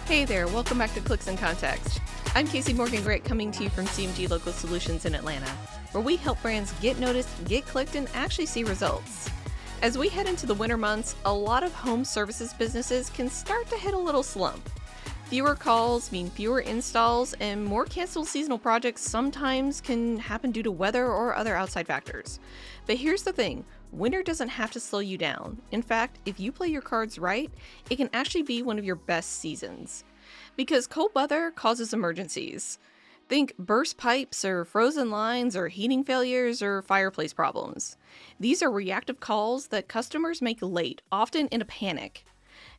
Hey there, welcome back to Clicks and Context. I'm Casey Morgan Grant coming to you from CMG Local Solutions in Atlanta, where we help brands get noticed, get clicked, and actually see results. As we head into the winter months, a lot of home services businesses can start to hit a little slump. Fewer calls mean fewer installs, and more canceled seasonal projects sometimes can happen due to weather or other outside factors. But here's the thing, winter doesn't have to slow you down. In fact, if you play your cards right, it can actually be one of your best seasons. Because cold weather causes emergencies. Think burst pipes or frozen lines or heating failures or fireplace problems. These are reactive calls that customers make late, often in a panic.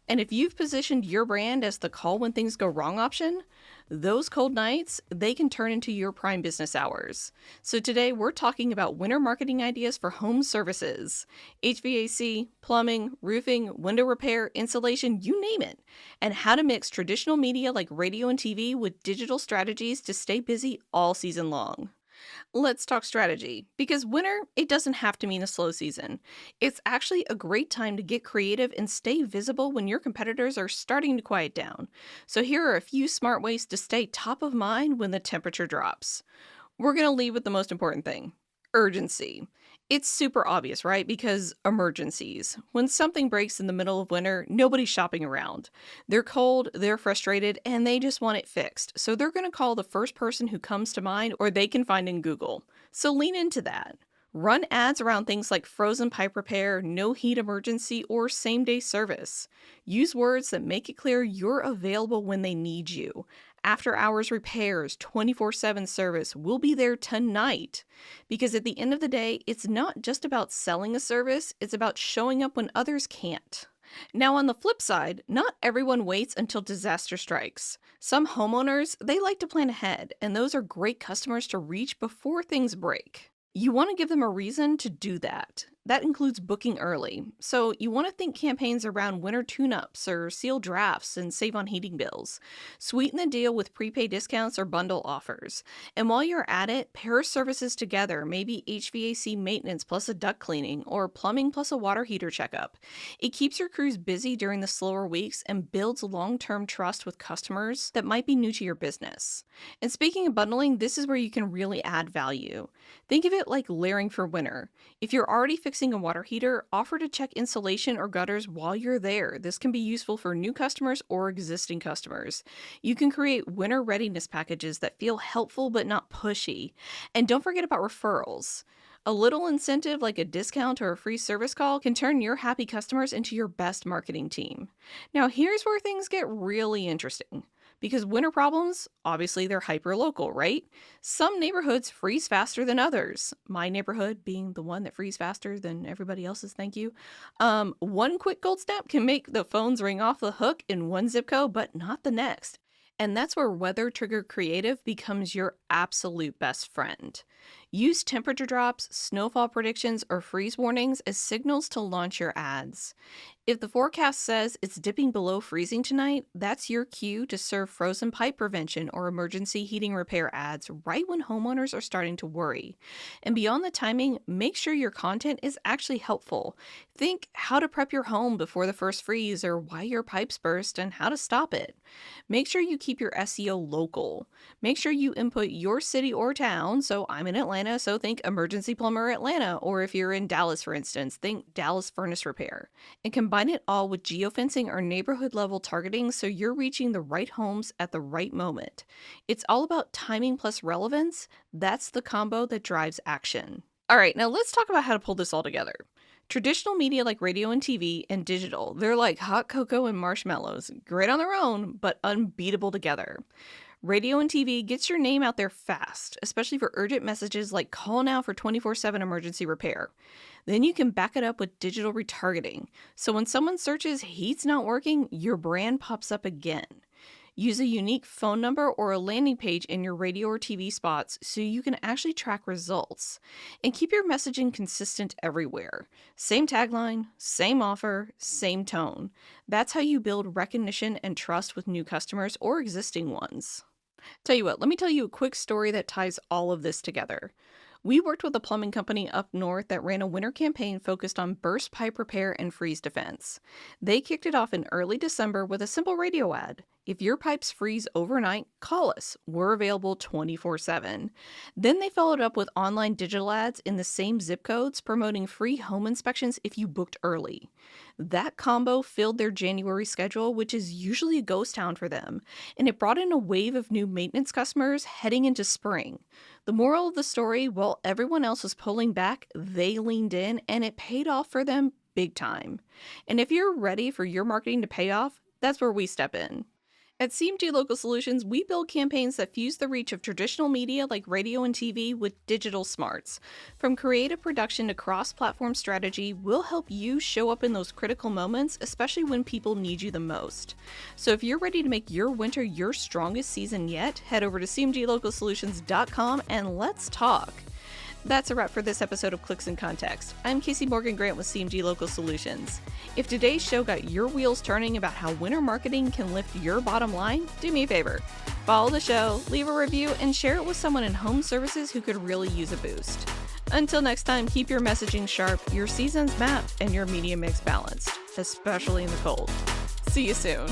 And if you've positioned your brand as the call when things go wrong option, those cold nights, they can turn into your prime business hours. So today we're talking about winter marketing ideas for home services, HVAC, plumbing, roofing, window repair, insulation, you name it, and how to mix traditional media like radio and TV with digital strategies to stay busy all season long. Let's talk strategy, because winter, it doesn't have to mean a slow season. It's actually a great time to get creative and stay visible when your competitors are starting to quiet down. So here are a few smart ways to stay top of mind when the temperature drops. We're going to lead with the most important thing, urgency. It's super obvious, right? Because emergencies. When something breaks in the middle of winter, nobody's shopping around. They're cold, they're frustrated, and they just want it fixed. So they're going to call the first person who comes to mind or they can find in Google. So lean into that. Run ads around things like frozen pipe repair, no heat emergency, or same day service. Use words that make it clear you're available when they need you. After hours repairs, 24/7 service, we'll be there tonight. Because at the end of the day, it's not just about selling a service, it's about showing up when others can't. Now on the flip side, not everyone waits until disaster strikes. Some homeowners, they like to plan ahead, and those are great customers to reach before things break. You want to give them a reason to do that. That includes booking early. So you want to think campaigns around winter tune-ups or seal drafts and save on heating bills. Sweeten the deal with prepaid discounts or bundle offers. And while you're at it, pair services together, maybe HVAC maintenance plus a duct cleaning or plumbing plus a water heater checkup. It keeps your crews busy during the slower weeks and builds long-term trust with customers that might be new to your business. And speaking of bundling, this is where you can really add value. Think of it like layering for winter. If you're already fixing a water heater, offer to check insulation or gutters while you're there. This can be useful for new customers or existing customers. You can create winter readiness packages that feel helpful but not pushy. And don't forget about referrals. A little incentive like a discount or a free service call can turn your happy customers into your best marketing team. Now here's where things get really interesting. Because winter problems, obviously they're hyper-local, right? Some neighborhoods freeze faster than others. My neighborhood being the one that freezes faster than everybody else's, thank you. One quick cold snap can make the phones ring off the hook in one zip code, but not the next. And that's where weather trigger creative becomes your absolute best friend. Use temperature drops, snowfall predictions, or freeze warnings as signals to launch your ads. If the forecast says it's dipping below freezing tonight, that's your cue to serve frozen pipe prevention or emergency heating repair ads right when homeowners are starting to worry. And beyond the timing, make sure your content is actually helpful. Think how to prep your home before the first freeze or why your pipes burst and how to stop it. Make sure you keep your SEO local. Make sure you input your city or town. So I'm in Atlanta, so think emergency plumber Atlanta. Or if you're in Dallas, for instance, think Dallas furnace repair. And combine it all with geofencing or neighborhood level targeting so you're reaching the right homes at the right moment. It's all about timing plus relevance. That's the combo that drives action. All right, now let's talk about how to pull this all together. Traditional media like radio and TV and digital, they're like hot cocoa and marshmallows, great on their own, but unbeatable together. Radio and TV gets your name out there fast, especially for urgent messages like call now for 24/7 emergency repair. Then you can back it up with digital retargeting. So when someone searches heat's not working, your brand pops up again. Use a unique phone number or a landing page in your radio or TV spots so you can actually track results. And keep your messaging consistent everywhere. Same tagline, same offer, same tone. That's how you build recognition and trust with new customers or existing ones. Tell you what, let me tell you a quick story that ties all of this together. We worked with a plumbing company up north that ran a winter campaign focused on burst pipe repair and freeze defense. They kicked it off in early December with a simple radio ad. If your pipes freeze overnight, call us. We're available 24/7. Then they followed up with online digital ads in the same zip codes promoting free home inspections if you booked early. That combo filled their January schedule, which is usually a ghost town for them, and it brought in a wave of new maintenance customers heading into spring. The moral of the story, while everyone else was pulling back, they leaned in and it paid off for them big time. And if you're ready for your marketing to pay off, that's where we step in. At CMG Local Solutions, we build campaigns that fuse the reach of traditional media like radio and TV with digital smarts. From creative production to cross-platform strategy, we'll help you show up in those critical moments, especially when people need you the most. So if you're ready to make your winter your strongest season yet, head over to cmglocalsolutions.com and let's talk. That's a wrap for this episode of Clicks and Context. I'm Casey Morgan Grant with CMG Local Solutions. If today's show got your wheels turning about how winter marketing can lift your bottom line, do me a favor. Follow the show, leave a review, and share it with someone in home services who could really use a boost. Until next time, keep your messaging sharp, your seasons mapped, and your media mix balanced, especially in the cold. See you soon.